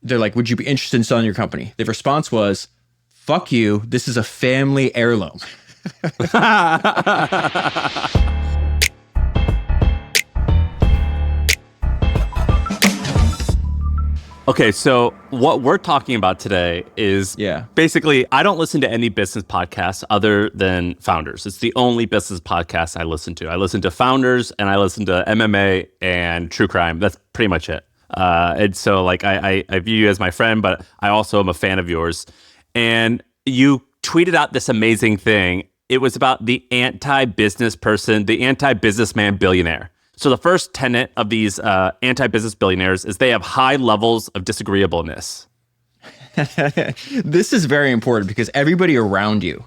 They're like, would you be interested in selling your company? The response was, fuck you. This is a family heirloom. Okay, so what we're talking about today is basically, I don't listen to any business podcasts other than Founders. It's the only business podcast I listen to. I listen to Founders and I listen to MMA and True Crime. That's pretty much it. And so like I view you as my friend, but I also am a fan of yours. And you tweeted out this amazing thing. It was about the anti-business person, the anti-businessman billionaire. So the first tenet of these anti-business billionaires is they have high levels of disagreeableness. This is very important because everybody around you,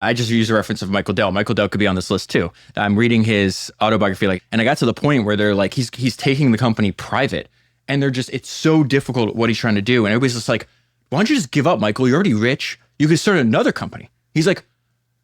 I just use a reference of Michael Dell. Michael Dell could be on this list too. I'm reading his autobiography, and I got to the point where they're like, he's taking the company private, and it's so difficult what he's trying to do. And everybody's just like, why don't you just give up, Michael? You're already rich. You could start another company. He's like,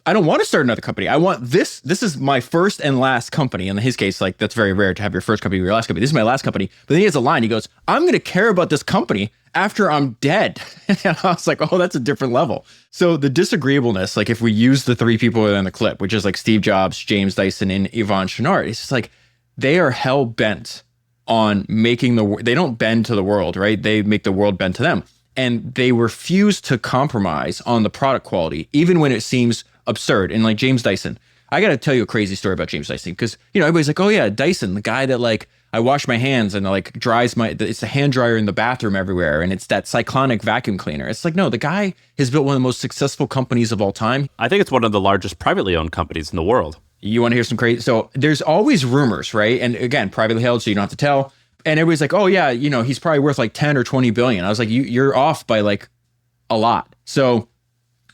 I don't want to start another company. I want this. This is my first and last company. In his case, like that's very rare to have your first company be your last company. This is my last company. But then he has a line. He goes, I'm going to care about this company after I'm dead. And I was like, oh, that's a different level. So the disagreeableness, like if we use the three people in the clip, which is like Steve Jobs, James Dyson, and Yvon Chouinard, it's just like they are hell bent on making they don't bend to the world, right? They make the world bend to them. And they refuse to compromise on the product quality, even when it seems absurd. And like James Dyson, I got to tell you a crazy story about James Dyson because, everybody's like, oh yeah, Dyson, the guy that like I wash my hands and like dries it's the hand dryer in the bathroom everywhere. And it's that cyclonic vacuum cleaner. It's like, no, the guy has built one of the most successful companies of all time. I think it's one of the largest privately owned companies in the world. You want to hear some crazy? So there's always rumors, right? And again, privately held, so you don't have to tell. And everybody's like, oh yeah, he's probably worth like 10 or 20 billion. I was like, you're off by like a lot. So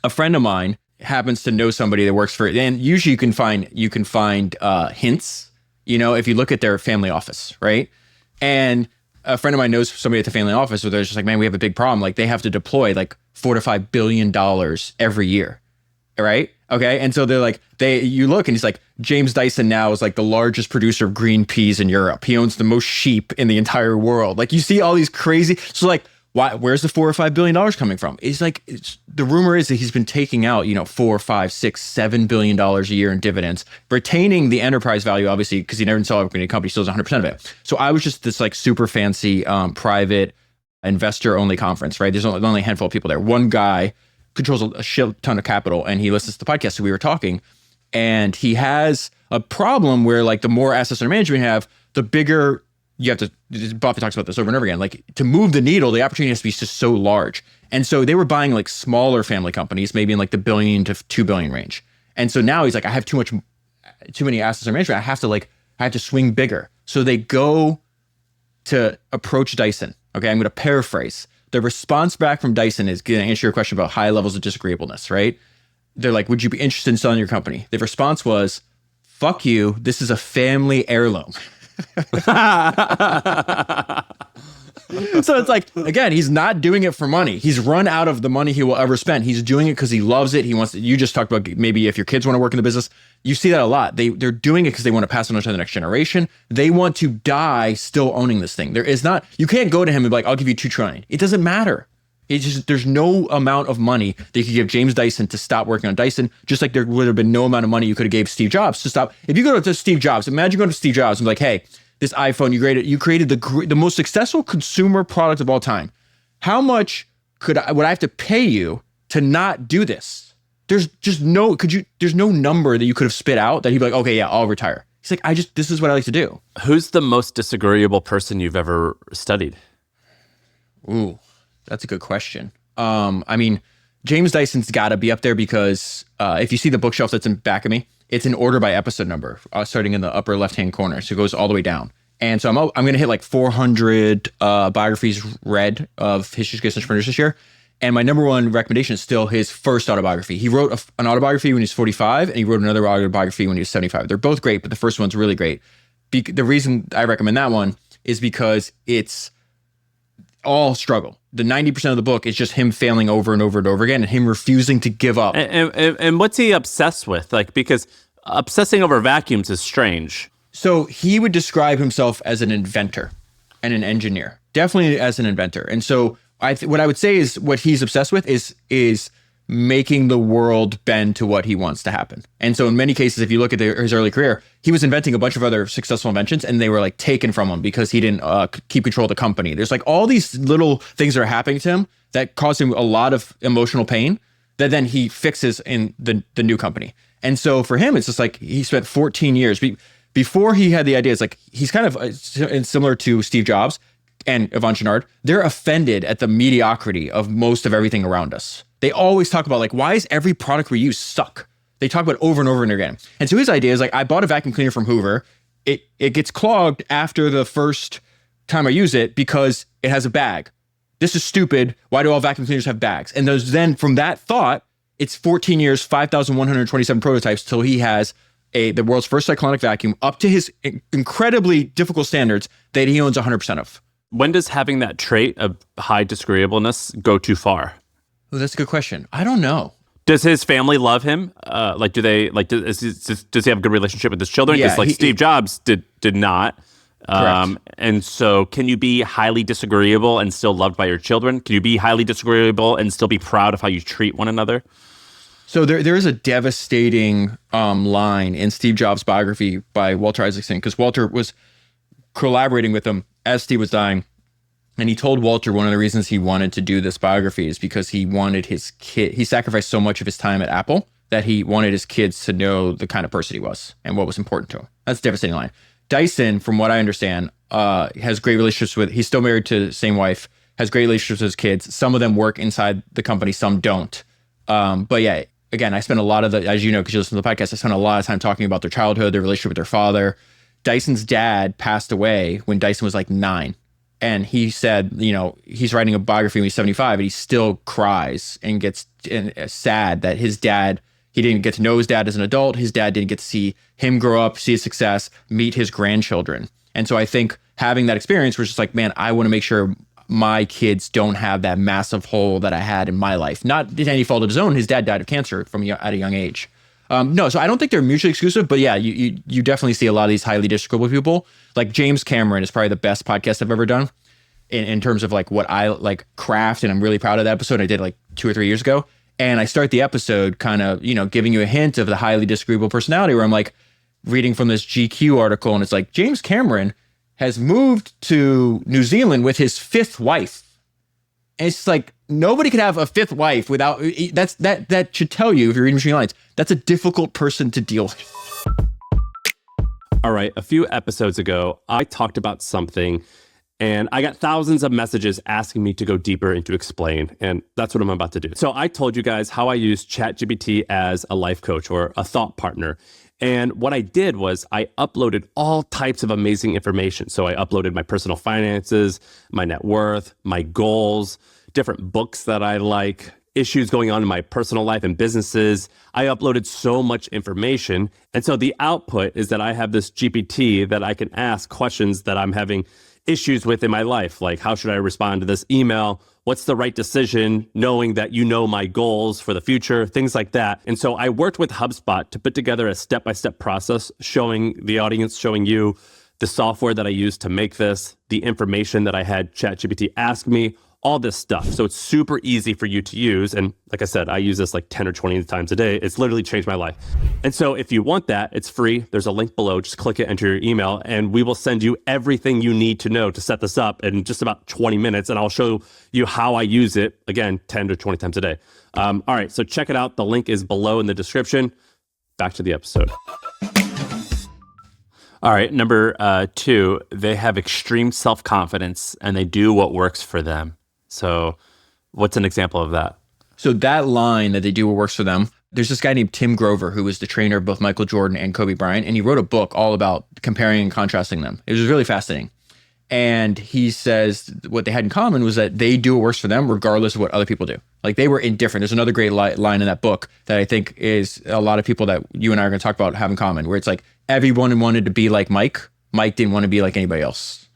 a friend of mine happens to know somebody that works for it. And usually you can find hints, if you look at their family office, right? And a friend of mine knows somebody at the family office where they're just like, man, we have a big problem. Like they have to deploy like $4 to $5 billion every year. Right? Okay. And so they're like, you look and he's like, James Dyson now is like the largest producer of green peas in Europe. He owns the most sheep in the entire world. Like you see all these crazy, so like, where's the $4 or $5 billion coming from? It's like, the rumor is that he's been taking out, $4, $5, $6, $7 billion a year in dividends, retaining the enterprise value, obviously, because he never saw a company, still has 100% of it. So I was just this like super fancy, private investor only conference, right? There's only a handful of people there. One guy controls a shit ton of capital and he listens to the podcast. So we were talking and he has a problem where like the more assets under management you have, the bigger you have to, Buffett talks about this over and over again, like to move the needle, the opportunity has to be just so large. And so they were buying like smaller family companies, maybe in like the $1 billion to $2 billion range. And so now he's like, I have too many assets under management. I have to swing bigger. So they go to approach Dyson. Okay. I'm going to paraphrase. The response back from Dyson is going to answer your question about high levels of disagreeableness, right? They're like, would you be interested in selling your company? The response was, fuck you. This is a family heirloom. So it's like, again, he's not doing it for money. He's run out of the money he will ever spend. He's doing it because he loves it. He wants to, you just talked about maybe if your kids want to work in the business, you see that a lot. They're doing it because they want to pass it on to the next generation. They want to die still owning this thing. You can't go to him and be like, I'll give you $2 trillion. It doesn't matter. It's just, there's no amount of money that you could give James Dyson to stop working on Dyson, just like there would have been no amount of money you could have gave Steve Jobs to stop. If you go to Steve Jobs, imagine going to Steve Jobs and be like, hey, this iPhone you created the most successful consumer product of all time. How much would I have to pay you to not do this? There's no number that you could have spit out that he'd be like, okay, yeah, I'll retire. He's like, this is what I like to do. Who's the most disagreeable person you've ever studied? Ooh, that's a good question. I mean, James Dyson's got to be up there because if you see the bookshelf that's in back of me, it's in order by episode number, starting in the upper left-hand corner. So it goes all the way down. And so I'm going to hit like 400 biographies read of history of entrepreneurs this year. And my number one recommendation is still his first autobiography. He wrote an autobiography when he was 45, and he wrote another autobiography when he was 75. They're both great, but the first one's really great. The reason I recommend that one is because it's all struggle. The 90% of the book is just him failing over and over and over again and him refusing to give up. And what's he obsessed with? Like, because obsessing over vacuums is strange. So he would describe himself as an inventor and an engineer, definitely as an inventor. And so what I would say is what he's obsessed with is making the world bend to what he wants to happen. And so in many cases, if you look at his early career, he was inventing a bunch of other successful inventions and they were like taken from him because he didn't keep control of the company. There's like all these little things that are happening to him that cause him a lot of emotional pain that then he fixes in the new company. And so for him, it's just like he spent 14 years before he had the idea. It's like he's kind of similar to Steve Jobs and Yvon Chouinard. They're offended at the mediocrity of most of everything around us. They always talk about like, why is every product we use suck? They talk about it over and over and again. And so his idea is like, I bought a vacuum cleaner from Hoover. It gets clogged after the first time I use it because it has a bag. This is stupid. Why do all vacuum cleaners have bags? And then from that thought, it's 14 years, 5,127 prototypes till he has the world's first cyclonic vacuum up to his incredibly difficult standards that he owns 100% of. When does having that trait of high disagreeableness go too far? Oh, that's a good question. I don't know. Does his family love him? Does he have a good relationship with his children? Because Steve Jobs did not. And so can you be highly disagreeable and still loved by your children? Can you be highly disagreeable and still be proud of how you treat one another? So there is a devastating line in Steve Jobs' biography by Walter Isaacson, because Walter was collaborating with him as Steve was dying. And he told Walter one of the reasons he wanted to do this biography is because he wanted his kid, he sacrificed so much of his time at Apple that he wanted his kids to know the kind of person he was and what was important to him. That's a devastating line. Dyson, from what I understand, has great relationships with, he's still married to the same wife, has great relationships with his kids. Some of them work inside the company, some don't. But yeah, again, I spent a lot of as you know, because you listen to the podcast, I spent a lot of time talking about their childhood, their relationship with their father. Dyson's dad passed away when Dyson was like 9. And he said, he's writing a biography when he's 75 and he still cries and gets sad that his dad, he didn't get to know his dad as an adult. His dad didn't get to see him grow up, see his success, meet his grandchildren. And so I think having that experience was just like, man, I want to make sure my kids don't have that massive hole that I had in my life. Not any fault of his own. His dad died of cancer at a young age. No, so I don't think they're mutually exclusive, but yeah, you definitely see a lot of these highly disagreeable people. Like James Cameron is probably the best podcast I've ever done in terms of like what I like craft, and I'm really proud of that episode I did like 2 or 3 years ago. And I start the episode kind of, giving you a hint of the highly disagreeable personality, where I'm like reading from this GQ article and it's like, James Cameron has moved to New Zealand with his 5th wife. And it's like, nobody could have a 5th wife without, that should tell you, if you're reading between lines, that's a difficult person to deal with. All right, a few episodes ago, I talked about something and I got thousands of messages asking me to go deeper and to explain. And that's what I'm about to do. So I told you guys how I use ChatGPT as a life coach or a thought partner. And what I did was I uploaded all types of amazing information. So I uploaded my personal finances, my net worth, my goals, different books that I like, issues going on in my personal life and businesses. I uploaded so much information. And so the output is that I have this GPT that I can ask questions that I'm having issues with in my life. Like, how should I respond to this email? What's the right decision, knowing that you know my goals for the future, things like that. And so I worked with HubSpot to put together a step-by-step process showing the audience, showing you the software that I used to make this, the information that I had ChatGPT ask me, all this stuff. So it's super easy for you to use. And like I said, I use this like 10 or 20 times a day. It's literally changed my life. And so if you want that, it's free. There's a link below. Just click it, enter your email, and we will send you everything you need to know to set this up in just about 20 minutes. And I'll show you how I use it, again, 10 to 20 times a day. All right, so check it out. The link is below in the description. Back to the episode. All right, number 2, they have extreme self-confidence and they do what works for them. So what's an example of that? So that line that they do what works for them, there's this guy named Tim Grover who was the trainer of both Michael Jordan and Kobe Bryant, and he wrote a book all about comparing and contrasting them. It was really fascinating. And he says what they had in common was that they do what works for them regardless of what other people do. Like, they were indifferent. There's another great line in that book that I think is a lot of people that you and I are going to talk about have in common, where it's like everyone wanted to be like Mike. Mike didn't want to be like anybody else.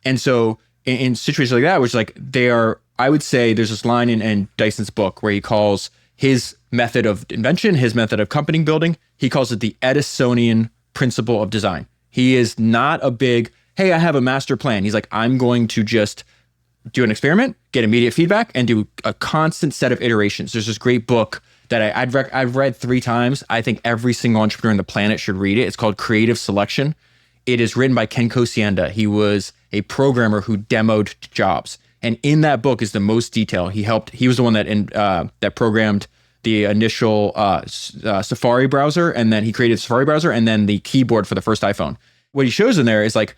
And so in situations like that, which like they are, I would say there's this line in Dyson's book where he calls his method of invention, his method of company building, he calls it the Edisonian principle of design. He is not a big, hey, I have a master plan. He's like, I'm going to just do an experiment, get immediate feedback, and do a constant set of iterations. There's this great book that I've read 3 times. I think every single entrepreneur on the planet should read it. It's called Creative Selection. It is written by Ken Kocienda. He was a programmer who demoed jobs. And in that book is the most detail. He was the one that programmed the initial Safari browser, and then he created the Safari browser and then the keyboard for the first iPhone. What he shows in there is like,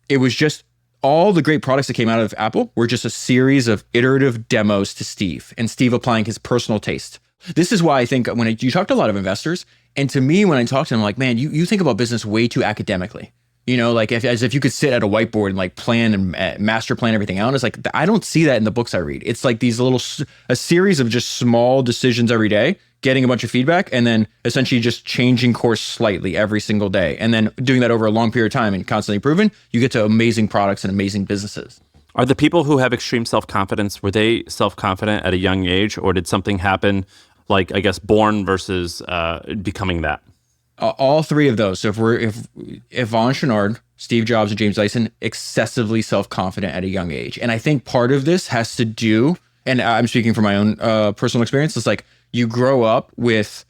it was just all the great products that came out of Apple were just a series of iterative demos to Steve, and Steve applying his personal taste. This is why I think you talk to a lot of investors, and to me, when I talk to them, I'm like, man, you think about business way too academically. You know, like as if you could sit at a whiteboard and like plan and master plan everything out. It's like, I don't see that in the books I read. It's like these a series of just small decisions every day, getting a bunch of feedback, and then essentially just changing course slightly every single day. And then doing that over a long period of time and constantly improving, you get to amazing products and amazing businesses. Are the people who have extreme self-confidence, were they self-confident at a young age, or did something happen, like, I guess, born versus becoming that? All 3 of those. So if Yvon Chouinard, Steve Jobs, and James Dyson, excessively self-confident at a young age. And I think part of this has to do, and I'm speaking from my own personal experience, it's like you grow up with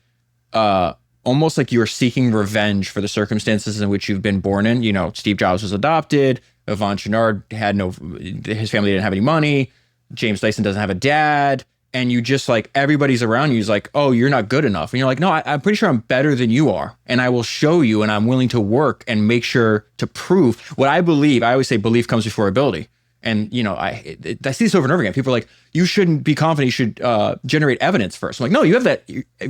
almost like you're seeking revenge for the circumstances in which you've been born in. You know, Steve Jobs was adopted. Yvon Chouinard his family didn't have any money. James Dyson doesn't have a dad. And you just like, everybody's around you is like, oh, you're not good enough. And you're like, no, I'm pretty sure I'm better than you are. And I will show you, and I'm willing to work and make sure to prove what I believe. I always say belief comes before ability. And, you know, I see this over and over again. People are like, you shouldn't be confident. You should generate evidence first. I'm like, no, you have that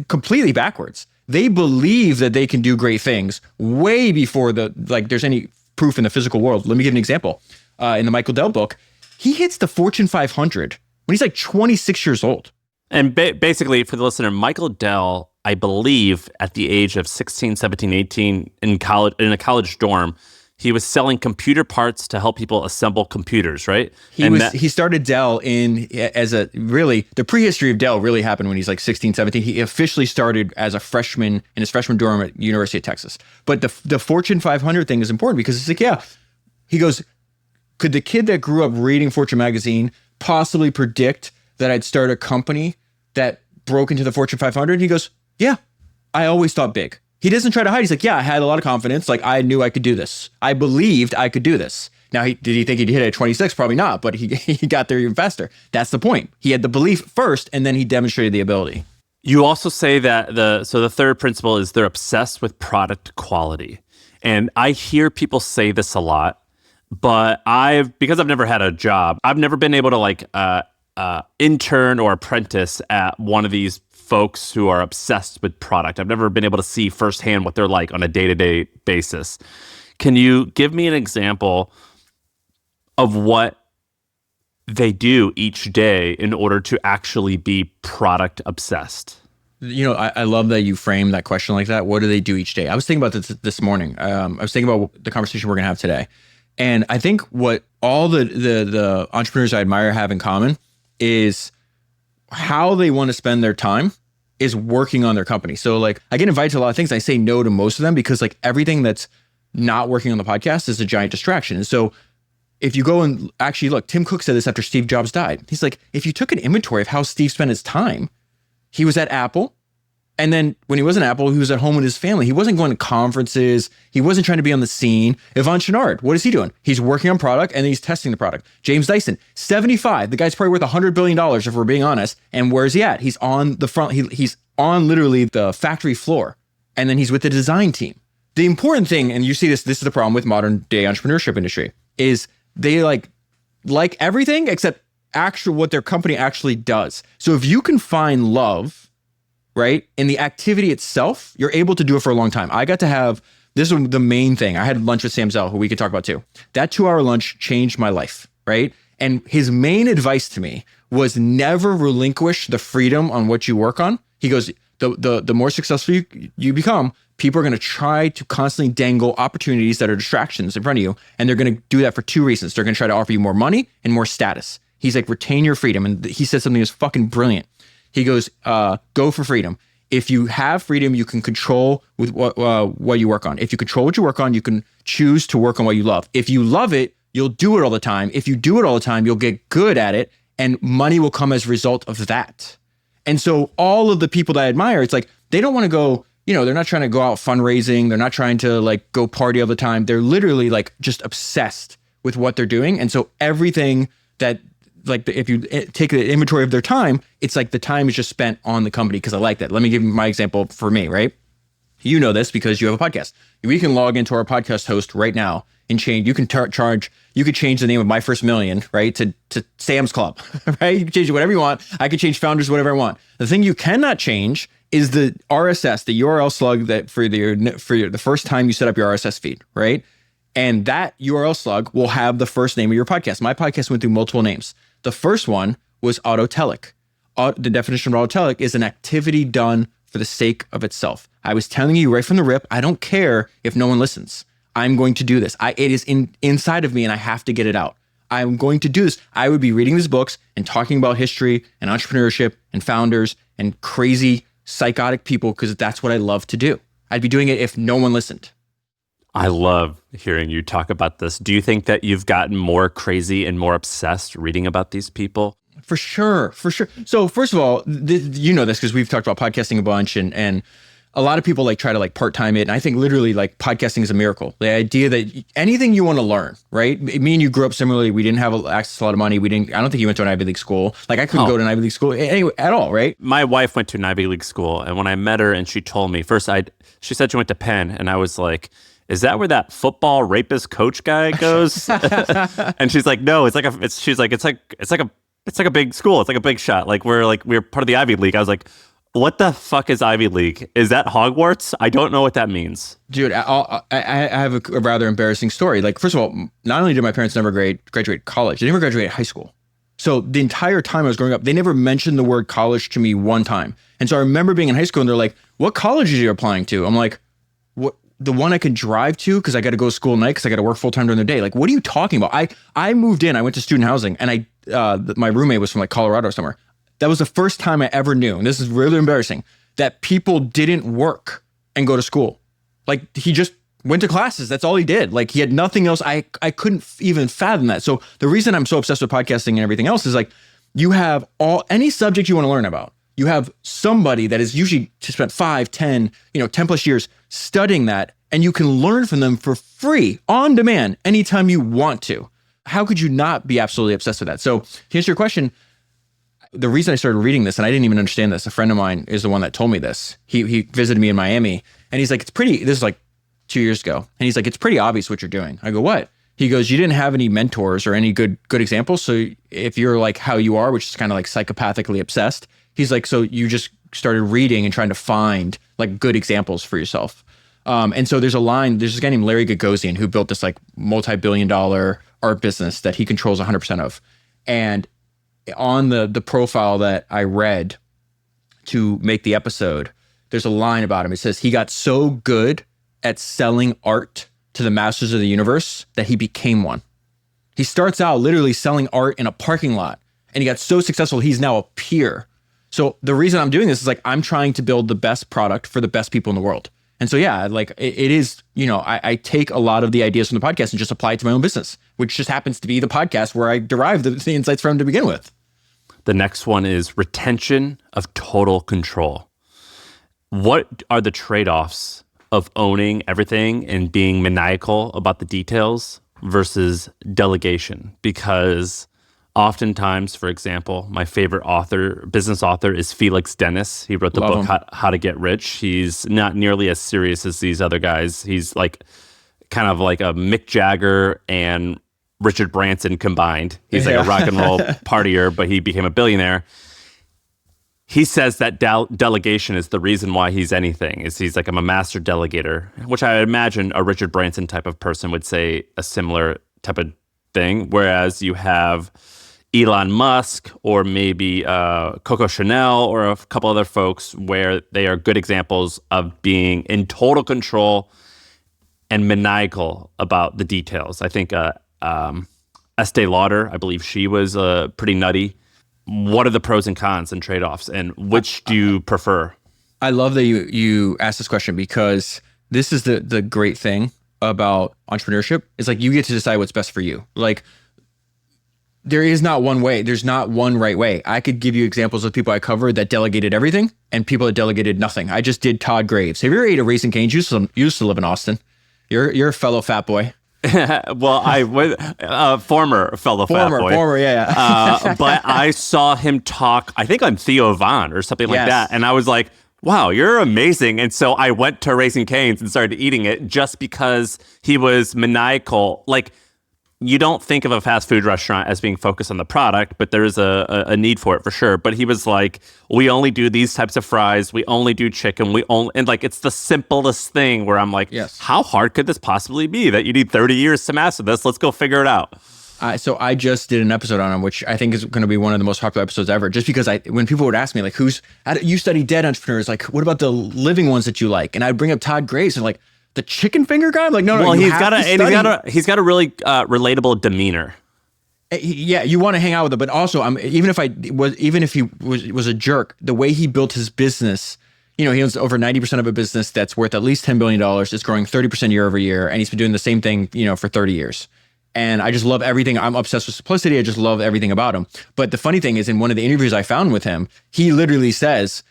completely backwards. They believe that they can do great things way before there's any proof in the physical world. Let me give an example. In the Michael Dell book, he hits the Fortune 500 when he's like 26 years old. And basically, for the listener, Michael Dell, I believe, at the age of 16, 17, 18, in a college dorm, he was selling computer parts to help people assemble computers, right? He started Dell the prehistory of Dell really happened when he's like 16, 17. He officially started as a freshman in his freshman dorm at University of Texas. But the Fortune 500 thing is important because it's like, yeah, he goes, could the kid that grew up reading Fortune magazine possibly predict that I'd start a company that broke into the Fortune 500? He goes, yeah, I always thought big. He doesn't try to hide. He's like, yeah, I had a lot of confidence. Like, I knew I could do this. I believed I could do this. Now, did he think he'd hit it at 26? Probably not, but he got there even faster. That's the point. He had the belief first, and then he demonstrated the ability. You also say that the third principle is they're obsessed with product quality. And I hear people say this a lot, but because I've never had a job, I've never been able to intern or apprentice at one of these folks who are obsessed with product. I've never been able to see firsthand what they're like on a day-to-day basis. Can you give me an example of what they do each day in order to actually be product obsessed? You know, I love that you frame that question like that. What do they do each day? I was thinking about this morning. I was thinking about the conversation we're going to have today. And I think what all the entrepreneurs I admire have in common is how they want to spend their time is working on their company. So like, I get invited to a lot of things. I say no to most of them because like everything that's not working on the podcast is a giant distraction. And so if you go and actually look, Tim Cook said this after Steve Jobs died. He's like, if you took an inventory of how Steve spent his time, he was at Apple. And then when he wasn't at Apple, he was at home with his family. He wasn't going to conferences. He wasn't trying to be on the scene. Yvon Chouinard, what is he doing? He's working on product and then he's testing the product. James Dyson, 75. The guy's probably worth $100 billion if we're being honest. And where's he at? He's on the front. He's on literally the factory floor. And then he's with the design team. The important thing, and you see this is the problem with modern day entrepreneurship industry, is they like everything except what their company actually does. So if you can find love, right, in the activity itself, you're able to do it for a long time. I got to have, this was the main thing. I had lunch with Sam Zell, who we could talk about too. That 2-hour lunch changed my life, right? And his main advice to me was never relinquish the freedom on what you work on. He goes, the more successful you become, people are going to try to constantly dangle opportunities that are distractions in front of you. And they're going to do that for 2 reasons. They're going to try to offer you more money and more status. He's like, retain your freedom. And he said something that was fucking brilliant. He goes, go for freedom. If you have freedom, you can control with what you work on. If you control what you work on, you can choose to work on what you love. If you love it, You'll do it all the time. If you do it all the time, you'll get good at it and money will come as a result of that. And so all of the people that I admire, it's like, they don't want to go, they're not trying to go out fundraising. They're not trying to like go party all the time. They're literally like just obsessed with what they're doing. And so everything that, like, if you take the inventory of their time, it's like the time is just spent on the company, because I like that. Let me give you my example for me, right? You know this because you have a podcast. We can log into our podcast host right now and change. You can you could change the name of My First Million, right, to Sam's Club, right? You can change it whatever you want. I could change Founders whatever I want. The thing you cannot change is the RSS, the URL slug that for the first time you set up your RSS feed, right? And that URL slug will have the first name of your podcast. My podcast went through multiple names. The first one was autotelic. The definition of autotelic is an activity done for the sake of itself. I was telling you right from the rip, I don't care if no one listens. I'm going to do this. It is inside of me and I have to get it out. I'm going to do this. I would be reading these books and talking about history and entrepreneurship and founders and crazy psychotic people because that's what I love to do. I'd be doing it if no one listened. I love hearing you talk about this. Do you think that you've gotten more crazy and more obsessed reading about these people? For sure. So first of all, you know this because we've talked about podcasting a bunch, and a lot of people like try to like part-time it. And I think literally like podcasting is a miracle. The idea that anything you want to learn, right? Me and you grew up similarly. We didn't have access to a lot of money. I don't think you went to an Ivy League school. Like I couldn't go to an Ivy League school anyway, at all, right? My wife went to an Ivy League school. And when I met her and she told me, she said she went to Penn. And I was like, is that where that football rapist coach guy goes? And she's like, no, it's like a big school. It's like a big shot. Like we're part of the Ivy League. I was like, what the fuck is Ivy League? Is that Hogwarts? I don't know what that means. Dude, I have a rather embarrassing story. Like, first of all, not only did my parents never graduate college, they never graduated high school. So the entire time I was growing up, they never mentioned the word college to me one time. And so I remember being in high school and they're like, what college are you applying to? I'm like, what? The one I could drive to because I got to go to school at night because I got to work full time during the day. Like, what are you talking about? I moved in, I went to student housing, and my roommate was from like Colorado or somewhere. That was the first time I ever knew, and this is really embarrassing, that people didn't work and go to school. Like, he just went to classes. That's all he did. Like, he had nothing else. I couldn't even fathom that. So the reason I'm so obsessed with podcasting and everything else is like, you have any subject you want to learn about. You have somebody that is usually spent 5, 10, 10 plus years studying that, and you can learn from them for free on demand anytime you want to. How could you not be absolutely obsessed with that? So to answer your question, the reason I started reading this, and I didn't even understand this, a friend of mine is the one that told me this. He visited me in Miami, and he's like, this is like 2 years ago. And he's like, it's pretty obvious what you're doing. I go, what? He goes, you didn't have any mentors or any good examples. So if you're like how you are, which is kind of like psychopathically obsessed, he's like, so you just started reading and trying to find like good examples for yourself. And so there's this guy named Larry Gagosian who built this like multi-billion-dollar art business that he controls 100% of. And on the profile that I read to make the episode, there's a line about him. It says he got so good at selling art to the masters of the universe that he became one. He starts out literally selling art in a parking lot, and he got so successful, he's now a peer. So the reason I'm doing this is like, I'm trying to build the best product for the best people in the world. And so, yeah, like it is, I take a lot of the ideas from the podcast and just apply it to my own business, which just happens to be the podcast where I derive the insights from to begin with. The next one is retention of total control. What are the trade-offs of owning everything and being maniacal about the details versus delegation? Because oftentimes, for example, my favorite business author is Felix Dennis. He wrote the book How to Get Rich. He's not nearly as serious as these other guys. He's like kind of like a Mick Jagger and Richard Branson combined. He's like a rock and roll partier, but he became a billionaire. He says that delegation is the reason why he's anything. He's like, I'm a master delegator, which I imagine a Richard Branson type of person would say a similar type of thing. Whereas you have Elon Musk or maybe Coco Chanel or a couple other folks where they are good examples of being in total control and maniacal about the details. I think Estee Lauder, I believe she was pretty nutty. What are the pros and cons and trade-offs, and which do you prefer? I love that you asked this question because this is the great thing about entrepreneurship is like, you get to decide what's best for you. Like, there is not one way. There's not one right way. I could give you examples of people I covered that delegated everything and people that delegated nothing. I just did Todd Graves. Have you ever ate a Raising Cane's? You used to live in Austin. You're a fellow fat boy. Well, I was former fellow fat boy. Former, yeah. But I saw him talk, I think on Yvon or something like that. And I was like, wow, you're amazing. And so I went to Raising Cane's and started eating it just because he was maniacal. Like, you don't think of a fast food restaurant as being focused on the product, but there is a need for it for sure. But he was like, we only do these types of fries. We only do chicken. And like, it's the simplest thing where I'm like, how hard could this possibly be that you need 30 years to master this? Let's go figure it out. So I just did an episode on him, which I think is going to be one of the most popular episodes ever. Just because when people would ask me, like, you study dead entrepreneurs, like, what about the living ones that you like? And I'd bring up Todd Graves and like, the chicken finger guy? I'm like, no. Well, he's got a really relatable demeanor. Yeah, you want to hang out with him, but also, even if he was a jerk, the way he built his business, he owns over 90% of a business that's worth at least $10 billion. It's growing 30% year over year, and he's been doing the same thing, for 30 years. And I just love everything. I'm obsessed with simplicity. I just love everything about him. But the funny thing is, in one of the interviews I found with him, he literally says,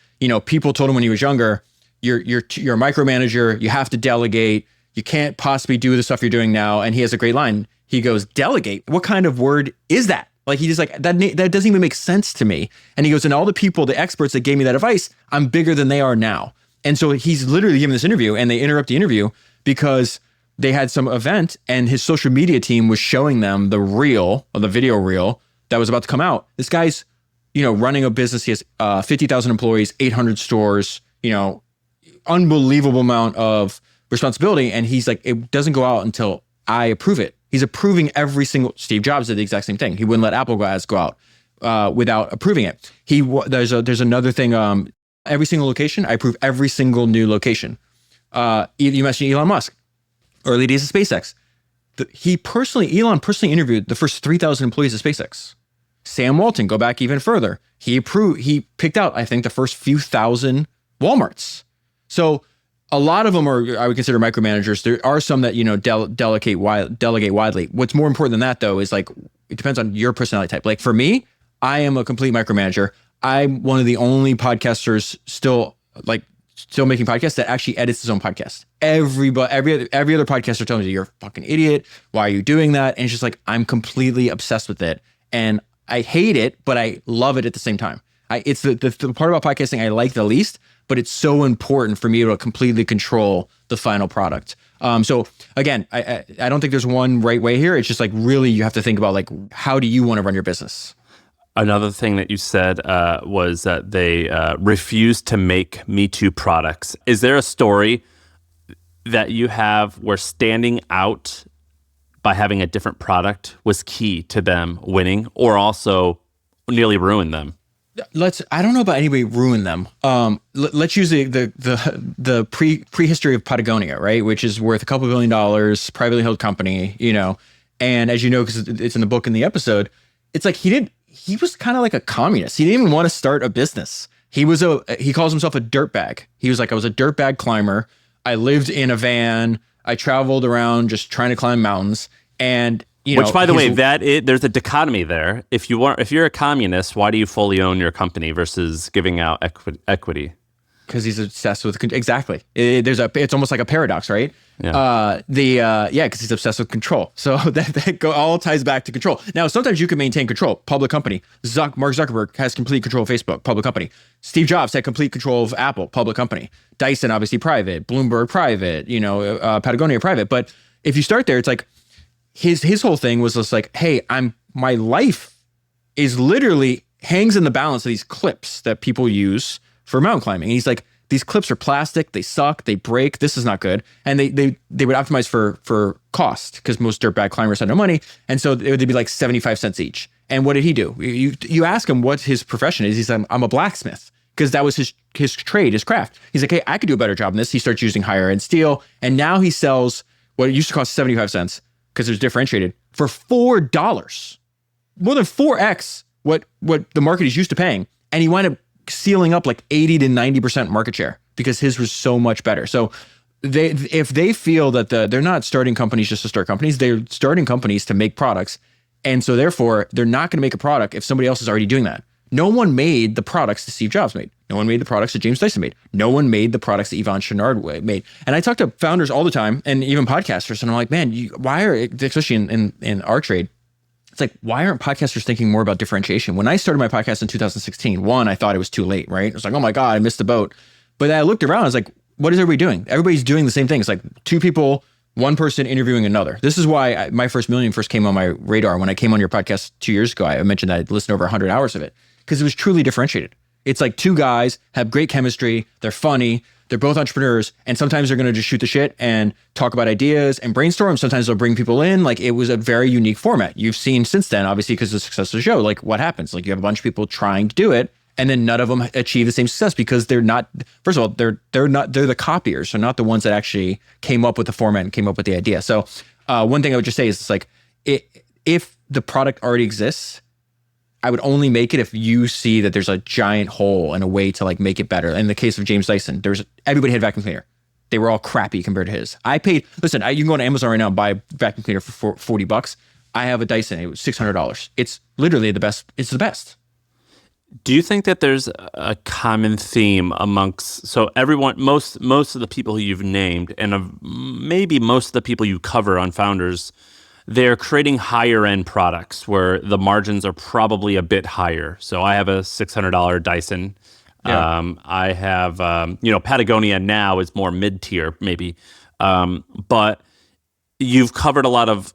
people told him when he was younger, you're a micromanager. You have to delegate. You can't possibly do the stuff you're doing now. And he has a great line. He goes, delegate? What kind of word is that? Like, he just like, that doesn't even make sense to me. And he goes, and all the people, the experts that gave me that advice, I'm bigger than they are now. And so he's literally giving this interview, and they interrupt the interview because they had some event and his social media team was showing them the reel, or the video reel that was about to come out. This guy's, running a business. He has 50,000 employees, 800 stores, unbelievable amount of responsibility. And he's like, it doesn't go out until I approve it. He's approving every single. Steve Jobs did the exact same thing. He wouldn't let Apple ads go out without approving it. There's another thing. Every single location, I approve every single new location. You mentioned Elon Musk, early days of SpaceX. Elon personally interviewed the first 3,000 employees of SpaceX. Sam Walton, go back even further. He picked out, I think, the first few thousand Walmarts. So a lot of them are, I would consider, micromanagers. There are some that, delegate widely. What's more important than that, though, is like, it depends on your personality type. Like, for me, I am a complete micromanager. I'm one of the only podcasters still making podcasts that actually edits his own podcast. Every other podcaster tells me, you're a fucking idiot. Why are you doing that? And it's just like, I'm completely obsessed with it. And I hate it, but I love it at the same time. It's the part about podcasting I like the least, but it's so important for me to completely control the final product. So again, I don't think there's one right way here. It's just like, really, you have to think about, like, how do you want to run your business? Another thing that you said was that they refused to make Me Too products. Is there a story that you have where standing out by having a different product was key to them winning, or also nearly ruined them? I don't know about anybody ruin them. Let's use the prehistory of Patagonia, right? Which is worth a couple $2 billion, privately held company, and as you know, because it's in the book and the episode, it's like he was kind of like a communist. He didn't even want to start a business. He calls himself a dirtbag. He was like, I was a dirtbag climber. I lived in a van. I traveled around just trying to climb mountains. And, which, by the way, there's a dichotomy there. If you're a communist, why do you fully own your company versus giving out equity? Because he's obsessed with exactly. It's almost like a paradox, right? Yeah. Because he's obsessed with control. So that all ties back to control. Now, sometimes you can maintain control. Public company. Mark Zuckerberg has complete control of Facebook. Public company. Steve Jobs had complete control of Apple. Public company. Dyson, obviously private. Bloomberg, private. Patagonia, private. But if you start there, it's like his whole thing was just like, hey, my life is literally hangs in the balance of these clips that people use for mountain climbing. And he's like, these clips are plastic, they suck, they break, this is not good. And they would optimize for cost, because most dirtbag climbers had no money. And so they'd be like 75 cents each. And what did he do? You ask him what his profession is. He said, I'm a blacksmith, because that was his trade, his craft. He's like, hey, I could do a better job than this. He starts using higher end steel. And now he sells what used to cost 75 cents, because it was differentiated, for $4. More than 4x what the market is used to paying. And he wound up sealing up like 80 to 90% market share, because his was so much better. So if they feel that they're not starting companies just to start companies, they're starting companies to make products. And so therefore, they're not going to make a product if somebody else is already doing that. No one made the products that Steve Jobs made. No one made the products that James Dyson made. No one made the products that Yvon Chouinard made. And I talk to founders all the time, and even podcasters, and I'm like, man, why are, especially in our trade, it's like, why aren't podcasters thinking more about differentiation? When I started my podcast in 2016, I thought it was too late, right? I was like, oh my God, I missed the boat. But I looked around, I was like, what is everybody doing? Everybody's doing the same thing. It's like two people, one person interviewing another. This is why my first million first came on my radar. When I came on your podcast 2 years ago, I mentioned that I'd listened to over 100 hours of it because it was truly differentiated. It's like two guys have great chemistry. They're funny. They're both entrepreneurs. And sometimes they're going to just shoot the shit and talk about ideas and brainstorm. Sometimes they'll bring people in. Like, it was a very unique format. You've seen since then, obviously, because of the success of the show, like what happens? Like, you have a bunch of people trying to do it, and then none of them achieve the same success because they're not, first of all, they're the copiers. So not the ones that actually came up with the format and came up with the idea. So one thing I would just say is, it's like, if the product already exists, I would only make it if you see that there's a giant hole and a way to like make it better. In the case of James Dyson, everybody had vacuum cleaner. They were all crappy compared to his. I paid, listen, you can go on Amazon right now and buy a vacuum cleaner for $40. I have a Dyson. It was $600. It's literally the best. It's the best. Do you think that there's a common theme amongst, so everyone, most of the people who you've named, and maybe most of the people you cover on Founders, they're creating higher end products where the margins are probably a bit higher. So I have a $600 Dyson. Yeah. I have, Patagonia now is more mid-tier maybe. But you've covered a lot of,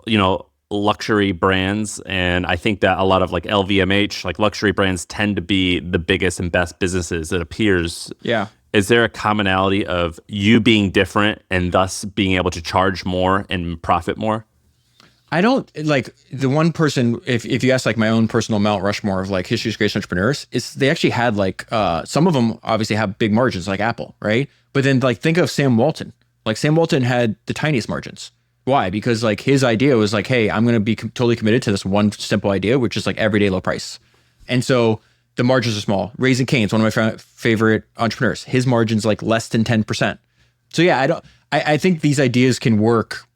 luxury brands, and I think that a lot of like LVMH, like luxury brands, tend to be the biggest and best businesses, it appears. Yeah. Is there a commonality of you being different and thus being able to charge more and profit more? I don't, like, the one person, if you ask like my own personal Mount Rushmore of like history's greatest entrepreneurs, they actually had like, some of them obviously have big margins like Apple, right? But then like think of Sam Walton. Like Sam Walton had the tiniest margins. Why? Because like his idea was like, hey, I'm going to be totally committed to this one simple idea, which is like everyday low price. And so the margins are small. Raising Cane's one of my favorite entrepreneurs. His margin's like less than 10%. So yeah, I think these ideas can work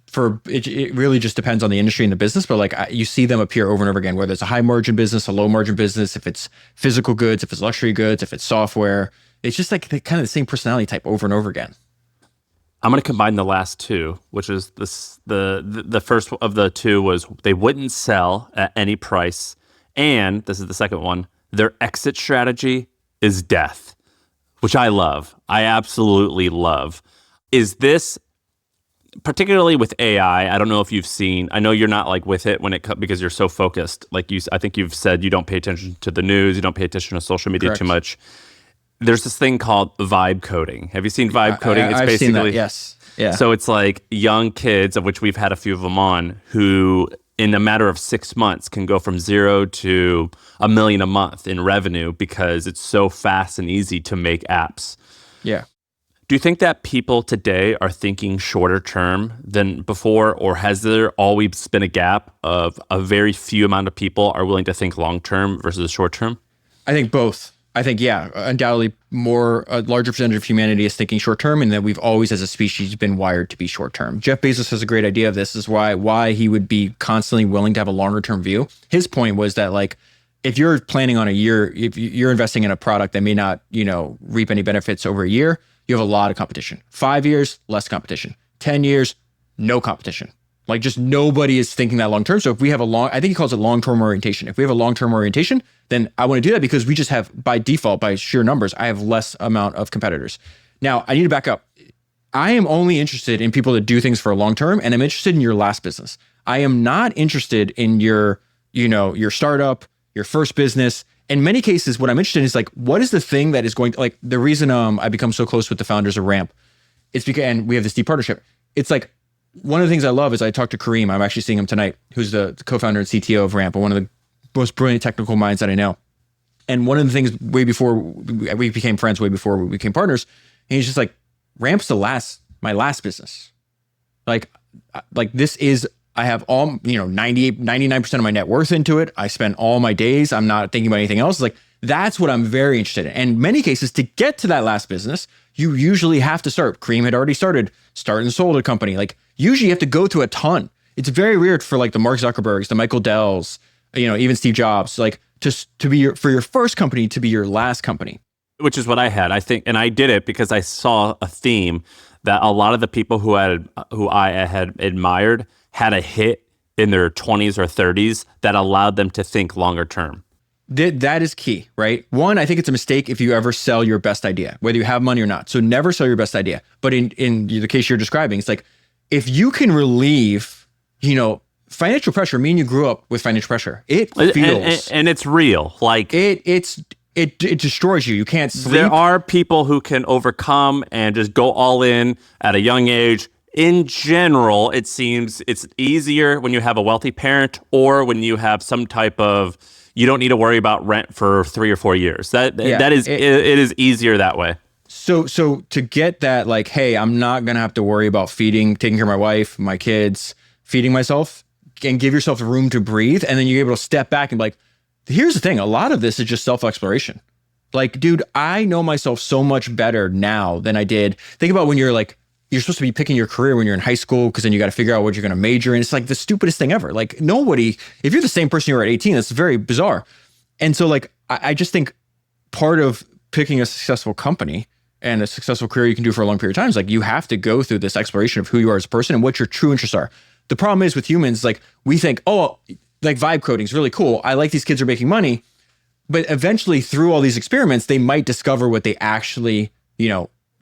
for, it really just depends on the industry and the business, but like you see them appear over and over again, whether it's a high margin business, a low margin business, if it's physical goods, if it's luxury goods, if it's software, it's just like kind of the same personality type over and over again. I'm going to combine the last two, which is the first of the two was they wouldn't sell at any price. And this is the second one, their exit strategy is death, which I love. I absolutely love. Is this, particularly with AI, I don't know if you've seen, I know you're not like with it because you're so focused. Like I think you've said you don't pay attention to the news, you don't pay attention to social media Correct. too much. There's this thing called vibe coding. Have you seen vibe coding? It's I've basically seen that, yes. Yeah. So it's like young kids, of which we've had a few of them on, who in a matter of 6 months can go from 0 to $1 million a month in revenue because it's so fast and easy to make apps. Yeah. Do you think that people today are thinking shorter term than before, or has there always been a gap of a very few amount of people are willing to think long term versus short term? I think both. I think, yeah, undoubtedly a larger percentage of humanity is thinking short term, and that we've always as a species been wired to be short term. Jeff Bezos has a great idea of this, is why he would be constantly willing to have a longer term view. His point was that like, if you're planning on a year, if you're investing in a product that may not, reap any benefits over a year, you have a lot of competition. 5 years, less competition. 10 years, no competition. Like just nobody is thinking that long term. So if we have I think he calls it long-term orientation. If we have a long-term orientation, then I want to do that because we just have, by default, by sheer numbers, I have less amount of competitors. Now, I need to back up. I am only interested in people that do things for a long term, and I'm interested in your last business. I am not interested in your startup, your first business. In many cases, what I'm interested in is like, what is the thing that is going to, like, the reason I become so close with the founders of Ramp, it's because, and we have this deep partnership. It's like, one of the things I love is I talked to Kareem. I'm actually seeing him tonight, who's the co-founder and CTO of Ramp, and one of the most brilliant technical minds that I know. And one of the things way before we became friends, way before we became partners, and he's just like, Ramp's my last business. Like this is, I have all, 99% of my net worth into it. I spend all my days. I'm not thinking about anything else. Like, that's what I'm very interested in. And in many cases, to get to that last business, you usually have to start. Cream had already started and sold a company. Like usually you have to go through a ton. It's very weird for like the Mark Zuckerbergs, the Michael Dells, even Steve Jobs, like to be for your first company to be your last company. Which is what I had, I think, and I did it because I saw a theme that a lot of the people who I had admired had a hit in their 20s or 30s that allowed them to think longer term. That is key, right? One, I think it's a mistake if you ever sell your best idea, whether you have money or not. So never sell your best idea. But in the case you're describing, it's like, if you can relieve, financial pressure, you grew up with financial pressure. It feels... And it's real. Like it destroys you. You can't sleep. There are people who can overcome and just go all in at a young age. In general, it seems it's easier when you have a wealthy parent or when you have some type of, you don't need to worry about rent for 3 or 4 years. It is easier that way. So to get that, like, hey, I'm not going to have to worry about taking care of my wife, my kids, feeding myself, and give yourself room to breathe. And then you're able to step back and be like, here's the thing. A lot of this is just self-exploration. Like, dude, I know myself so much better now than I did. Think about when you're supposed to be picking your career when you're in high school, because then you got to figure out what you're going to major in. It's like the stupidest thing ever. Like nobody, if you're the same person you were at 18, that's very bizarre. And so like, I just think part of picking a successful company and a successful career you can do for a long period of time is like, you have to go through this exploration of who you are as a person and what your true interests are. The problem is with humans, like we think, oh, like vibe coding is really cool. I like these kids are making money. But eventually through all these experiments, they might discover what they actually,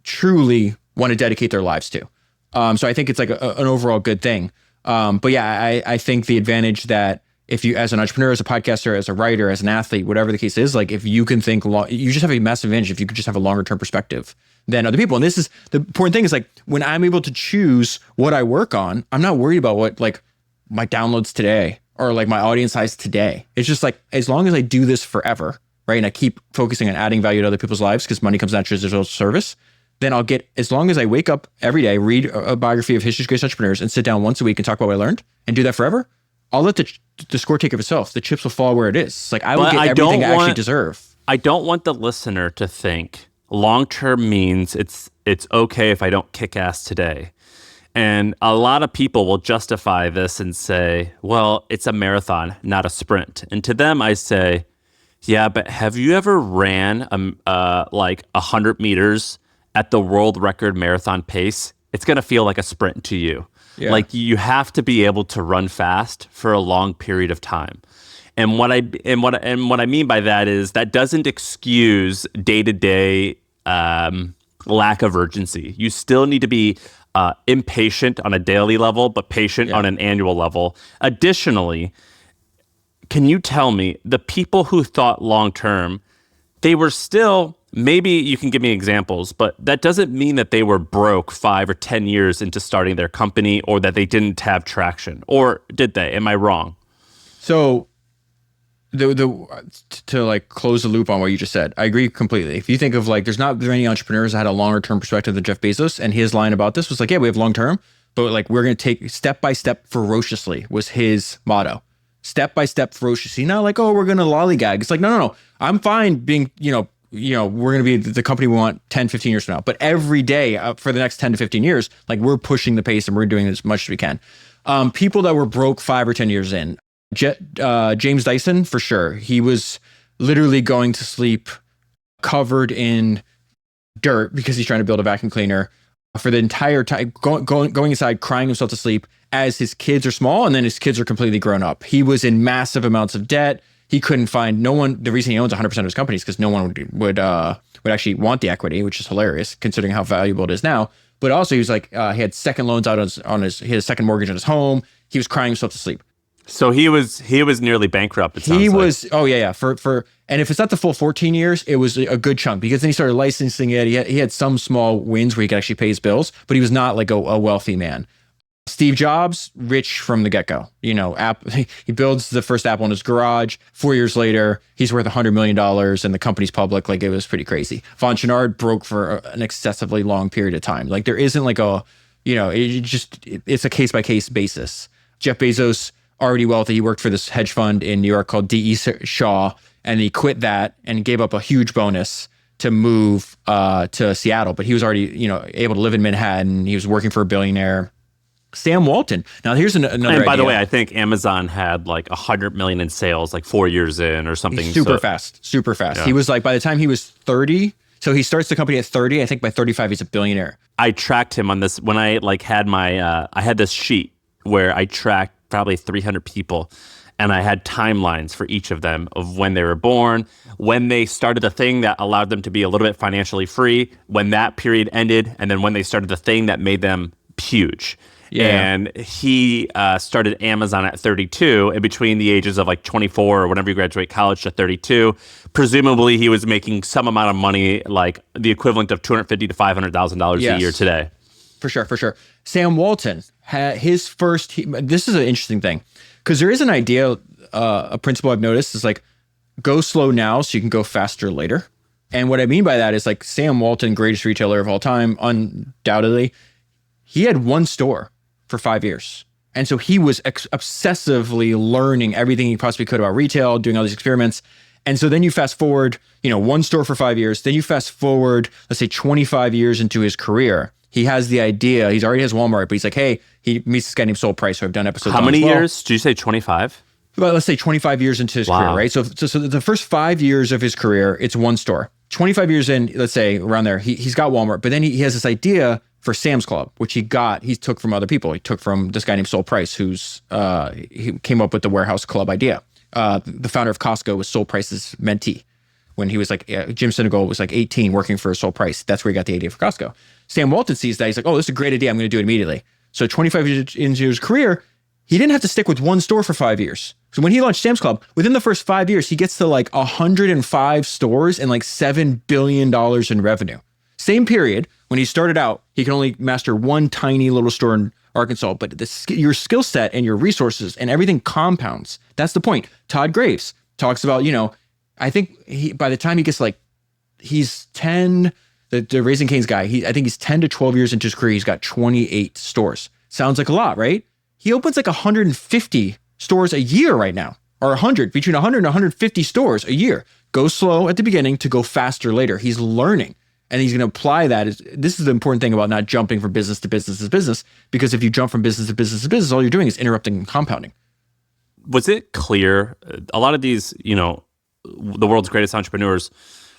truly want to dedicate their lives to. So I think it's like an overall good thing. But yeah, I think the advantage that if you, as an entrepreneur, as a podcaster, as a writer, as an athlete, whatever the case is, like if you can think long, you just have a massive advantage if you could just have a longer term perspective than other people. And this is the important thing is like when I'm able to choose what I work on, I'm not worried about what like my downloads today or like my audience size today. It's just like, as long as I do this forever, right? And I keep focusing on adding value to other people's lives because money comes naturally as a result of service, then I'll get, as long as I wake up every day, read a biography of history's greatest entrepreneurs and sit down once a week and talk about what I learned and do that forever, I'll let the score take of itself. The chips will fall where it is. It's like I will get everything I actually deserve. I don't want the listener to think long-term means it's okay if I don't kick ass today. And a lot of people will justify this and say, well, it's a marathon, not a sprint. And to them, I say, yeah, but have you ever ran like 100 meters at the world record marathon pace? It's going to feel like a sprint to you. Yeah. Like you have to be able to run fast for a long period of time. And what I mean by that is that doesn't excuse day-to-day lack of urgency. You still need to be impatient on a daily level, but patient on an annual level. Additionally, can you tell me the people who thought long-term, they were still, maybe you can give me examples, but that doesn't mean that they were broke 5 or 10 years into starting their company or that they didn't have traction, or did they? Am I wrong? So to like close the loop on what you just said, I agree completely. If you think of like, there's not many entrepreneurs that had a longer term perspective than Jeff Bezos, and his line about this was like, yeah, we have long term, but like we're going to take step by step ferociously was his motto. Step by step ferociously. Not like, oh, we're going to lollygag. It's like, no. I'm fine being, we're going to be the company we want 10, 15 years from now. But every day for the next 10 to 15 years, like we're pushing the pace and we're doing as much as we can. People that were broke 5 or 10 years in, James Dyson, for sure. He was literally going to sleep covered in dirt because he's trying to build a vacuum cleaner for the entire time, going inside, crying himself to sleep as his kids are small. And then his kids are completely grown up. He was in massive amounts of debt. He couldn't find no one. The reason he owns 100% of his companies because no one would actually want the equity, which is hilarious considering how valuable it is now. But also he was like, he had second loans out he had a second mortgage on his home. He was crying himself to sleep. So he was nearly bankrupt. He was like. Oh yeah. For and if it's not the full 14 years, it was a good chunk because then he started licensing it. He had some small wins where he could actually pay his bills, but he was not like a wealthy man. Steve Jobs, rich from the get-go. He builds the first Apple in his garage. 4 years later, he's worth $100 million and the company's public. Like it was pretty crazy. Yvon Chouinard broke for an excessively long period of time. Like there isn't like it's a case-by-case basis. Jeff Bezos, already wealthy. He worked for this hedge fund in New York called D.E. Shaw, and he quit that and gave up a huge bonus to move to Seattle, but he was already, able to live in Manhattan. He was working for a billionaire. Sam Walton. Now here's another idea. And by the way, I think Amazon had like 100 million in sales like 4 years in or something. Super fast. Yeah. He was like, by the time he was 30, so he starts the company at 30. I think by 35, he's a billionaire. I tracked him on this when I like had my, I had this sheet where I tracked probably 300 people. And I had timelines for each of them of when they were born, when they started the thing that allowed them to be a little bit financially free, when that period ended, and then when they started the thing that made them huge. Yeah. And he started Amazon at 32, and between the ages of like 24 or whenever you graduate college to 32, presumably he was making some amount of money, like the equivalent of $250,000 to $500,000 a year today. For sure. Sam Walton had his first. This is an interesting thing because there is an idea, a principle I've noticed is like go slow now so you can go faster later. And what I mean by that is like Sam Walton, greatest retailer of all time, undoubtedly, he had one store for 5 years. And so he was obsessively learning everything he possibly could about retail, doing all these experiments. And so then you fast forward, one store for 5 years. Then you fast forward, let's say 25 years into his career. He has the idea, he's already has Walmart, but he's like, hey, he meets this guy named Soul Price, who I've done episodes on. How many years? Did you say 25? Well, let's say 25 years into his career, right? So the first 5 years of his career, it's one store. 25 years in, let's say around there, he's got Walmart, but then he has this idea for Sam's Club, which he took from other people. He took from this guy named Soul Price, he came up with the warehouse club idea. The founder of Costco was Soul Price's mentee. When he was like, Jim Sinegal was like 18 working for Soul Price. That's where he got the idea for Costco. Sam Walton sees that. He's like, oh, this is a great idea. I'm going to do it immediately. So 25 years into his career, he didn't have to stick with one store for 5 years. So when he launched Sam's Club, within the first 5 years, he gets to like 105 stores and like $7 billion in revenue. Same period, when he started out, he could only master one tiny little store in Arkansas, but your skill set and your resources and everything compounds. That's the point. Todd Graves talks about, I think by the time he gets like, he's 10, the Raising Cane's guy, I think he's 10 to 12 years into his career, he's got 28 stores. Sounds like a lot, right? He opens like 150 stores a year right now, or 100, between 100 and 150 stores a year. Go slow at the beginning to go faster later. He's learning. And he's going to apply that. This is the important thing about not jumping from business to business to business, because if you jump from business to business to business, all you're doing is interrupting and compounding. Was it clear, a lot of these, the world's greatest entrepreneurs,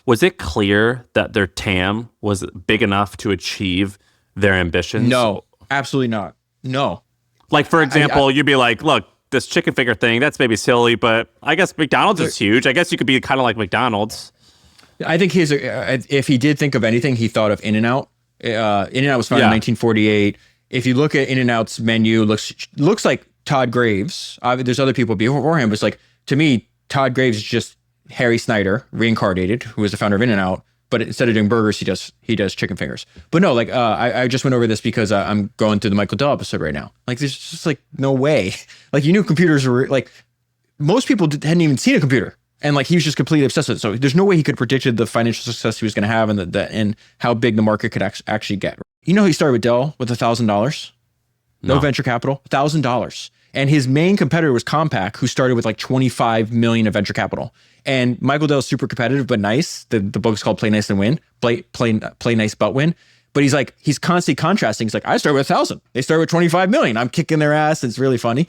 was it clear that their TAM was big enough to achieve their ambitions? No, absolutely not. No. Like, for example, you'd be like, look, this chicken finger thing, that's maybe silly, but I guess McDonald's is huge. I guess you could be kind of like McDonald's. I think if he did think of anything, he thought of In-N-Out. In-N-Out was founded in 1948. If you look at In-N-Out's menu, looks like Todd Graves. There's other people before him, but it's like, to me, Todd Graves is just Harry Snyder reincarnated, who was the founder of In-N-Out. But instead of doing burgers, he does chicken fingers. But no, like I just went over this because I'm going through the Michael Dell episode right now. Like, there's just like no way. Like, you knew computers were like, most people hadn't even seen a computer. And like, he was just completely obsessed with it. So there's no way he could predicted the financial success he was going to have and how big the market could actually get. He started with Dell with $1,000, no venture capital, $1,000. And his main competitor was Compaq, who started with like 25 million of venture capital. And Michael Dell is super competitive, but nice. The book's called Play Nice and Win, play nice, but win. But he's constantly contrasting. He's like, I started with 1,000. They started with 25 million. I'm kicking their ass. It's really funny.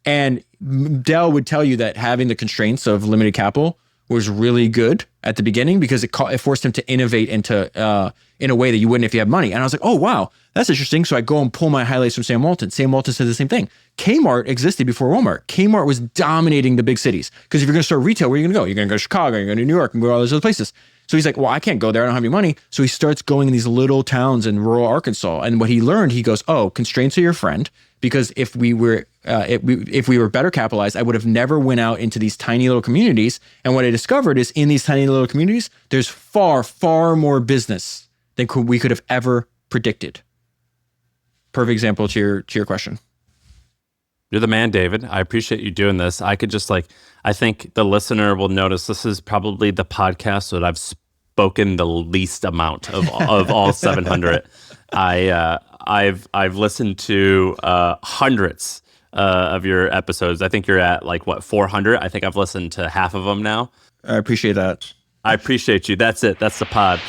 And Dell would tell you that having the constraints of limited capital was really good at the beginning because it forced him to innovate into in a way that you wouldn't if you had money. And I was like, oh, wow, that's interesting. So I go and pull my highlights from Sam Walton. Sam Walton said the same thing. Kmart existed before Walmart. Kmart was dominating the big cities because if you're going to start retail, where are you going to go? You're going to go to Chicago, you're going to go to New York, and go to all those other places. So he's like, well, I can't go there. I don't have any money. So he starts going in these little towns in rural Arkansas. And what he learned, he goes, oh, constraints are your friend. Because if we were better capitalized, I would have never went out into these tiny little communities. And what I discovered is in these tiny little communities, there's far, far more business than we could have ever predicted. Perfect example to your question. You're the man, David. I appreciate you doing this. I could just I think the listener will notice this is probably the podcast that I've spoken the least amount of all 700. I've listened to hundreds of your episodes. I think you're at 400. I think I've listened to half of them now. I appreciate that. I appreciate you. That's it. That's the pod.